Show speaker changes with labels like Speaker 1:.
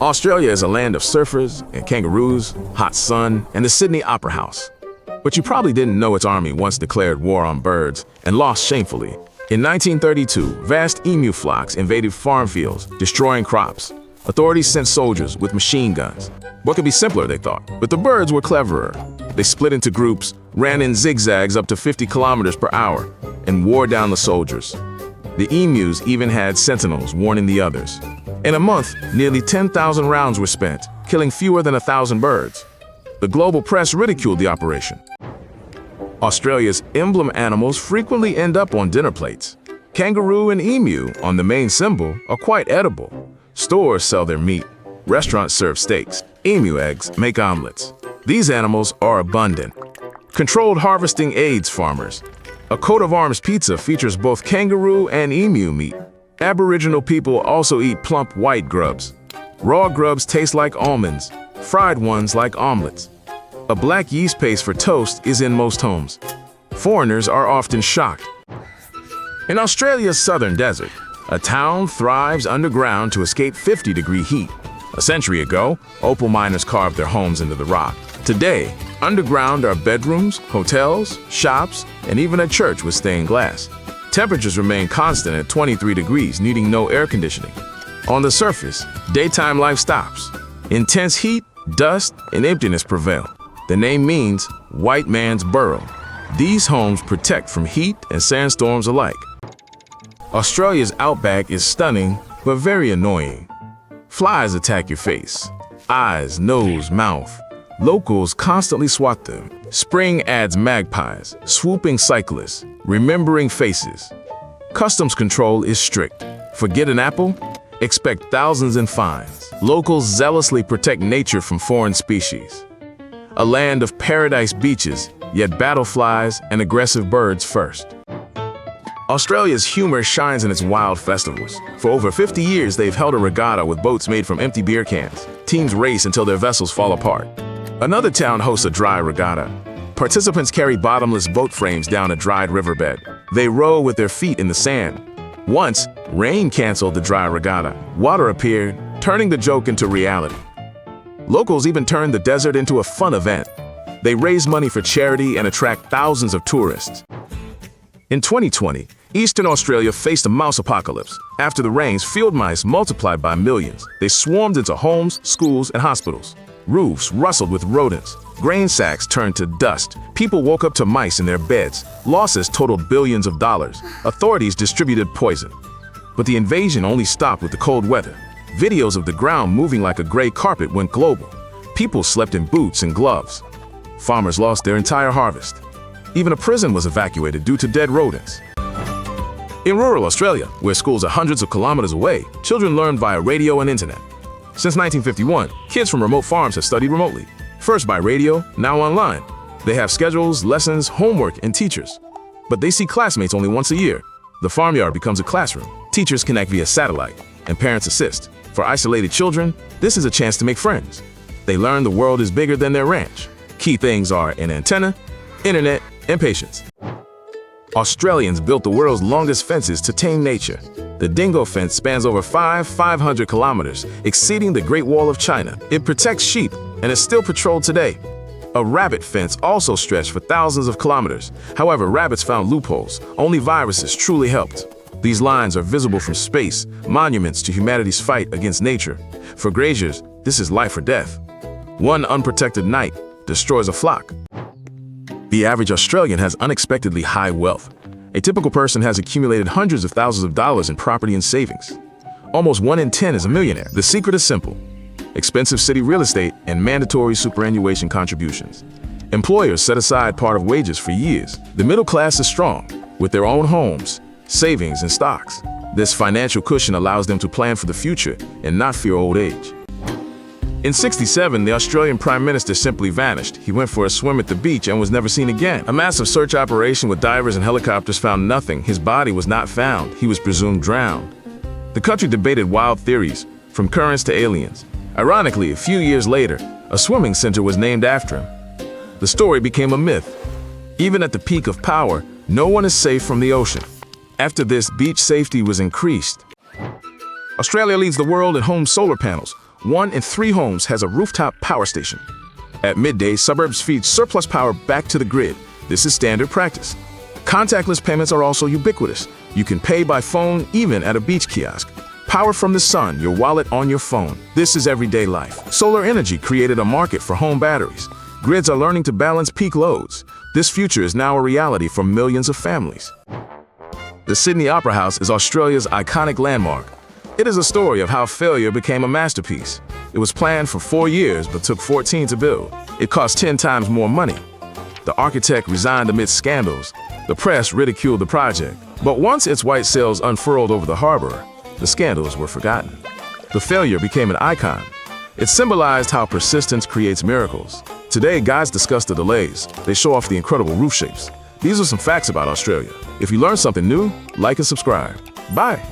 Speaker 1: Australia is a land of surfers and kangaroos, hot sun, and the Sydney Opera House. But you probably didn't know its army once declared war on birds and lost shamefully. In 1932, vast emu flocks invaded farm fields, destroying crops. Authorities sent soldiers with machine guns. What could be simpler, they thought, but the birds were cleverer. They split into groups, ran in zigzags up to 50 kilometers per hour, and wore down the soldiers. The emus even had sentinels warning the others. In a month, nearly 10,000 rounds were spent, killing fewer than 1,000 birds. The global press ridiculed the operation. Australia's emblem animals frequently end up on dinner plates. Kangaroo and emu, on the main symbol, are quite edible. Stores sell their meat. Restaurants serve steaks. Emu eggs make omelets. These animals are abundant. Controlled harvesting aids farmers. A coat of arms pizza features both kangaroo and emu meat. Aboriginal people also eat plump white grubs. Raw grubs taste like almonds, fried ones like omelets. A black yeast paste for toast is in most homes. Foreigners are often shocked. In Australia's southern desert, a town thrives underground to escape 50-degree heat. A century ago, opal miners carved their homes into the rock. Today, underground are bedrooms, hotels, shops, and even a church with stained glass. Temperatures remain constant at 23 degrees, needing no air conditioning. On the surface, daytime life stops. Intense heat, dust, and emptiness prevail. The name means white man's burrow. These homes protect from heat and sandstorms alike. Australia's outback is stunning, but very annoying. Flies attack your face. Eyes, nose, mouth. Locals constantly swat them. Spring adds magpies, swooping cyclists, remembering faces. Customs control is strict. Forget an apple? Expect thousands in fines. Locals zealously protect nature from foreign species. A land of paradise beaches, yet battle flies and aggressive birds first. Australia's humor shines in its wild festivals. For over 50 years, they've held a regatta with boats made from empty beer cans. Teams race until their vessels fall apart. Another town hosts a dry regatta. Participants carry bottomless boat frames down a dried riverbed. They row with their feet in the sand. Once, rain canceled the dry regatta. Water appeared, turning the joke into reality. Locals even turned the desert into a fun event. They raise money for charity and attract thousands of tourists. In 2020, Eastern Australia faced a mouse apocalypse. After the rains, field mice multiplied by millions. They swarmed into homes, schools, and hospitals. Roofs rustled with rodents. Grain sacks turned to dust. People woke up to mice in their beds. Losses totaled billions of dollars. Authorities distributed poison. But the invasion only stopped with the cold weather. Videos of the ground moving like a gray carpet went global. People slept in boots and gloves. Farmers lost their entire harvest. Even a prison was evacuated due to dead rodents. In rural Australia, where schools are hundreds of kilometers away, children learn via radio and internet. Since 1951, kids from remote farms have studied remotely. First by radio, now online. They have schedules, lessons, homework, and teachers. But they see classmates only once a year. The farmyard becomes a classroom. Teachers connect via satellite, and parents assist. For isolated children, this is a chance to make friends. They learn the world is bigger than their ranch. Key things are an antenna, internet, and patience. Australians built the world's longest fences to tame nature. The dingo fence spans over 500 kilometers, exceeding the Great Wall of China. It protects sheep and is still patrolled today. A rabbit fence also stretched for thousands of kilometers. However, rabbits found loopholes. Only viruses truly helped. These lines are visible from space, monuments to humanity's fight against nature. For graziers, this is life or death. One unprotected night destroys a flock. The average Australian has unexpectedly high wealth. A typical person has accumulated hundreds of thousands of dollars in property and savings. Almost 1 in 10 is a millionaire. The secret is simple: expensive city real estate and mandatory superannuation contributions. Employers set aside part of wages for years. The middle class is strong, with their own homes, savings, and stocks. This financial cushion allows them to plan for the future and not fear old age. In '67, the Australian Prime Minister simply vanished. He went for a swim at the beach and was never seen again. A massive search operation with divers and helicopters found nothing. His body was not found. He was presumed drowned. The country debated wild theories, from currents to aliens. Ironically, a few years later, a swimming center was named after him. The story became a myth. Even at the peak of power, no one is safe from the ocean. After this, beach safety was increased. Australia leads the world in home solar panels. 1 in 3 homes has a rooftop power station. At midday, suburbs feed surplus power back to the grid. This is standard practice. Contactless payments are also ubiquitous. You can pay by phone even at a beach kiosk. Power from the sun, your wallet on your phone. This is everyday life. Solar energy created a market for home batteries. Grids are learning to balance peak loads. This future is now a reality for millions of families. The Sydney Opera House is Australia's iconic landmark. It is a story of how failure became a masterpiece. It was planned for 4 years but took 14 to build. It cost 10 times more money. The architect resigned amidst scandals. The press ridiculed the project. But once its white sails unfurled over the harbor, the scandals were forgotten. The failure became an icon. It symbolized how persistence creates miracles. Today, guides discuss the delays. They show off the incredible roof shapes. These are some facts about Australia. If you learned something new, like and subscribe. Bye.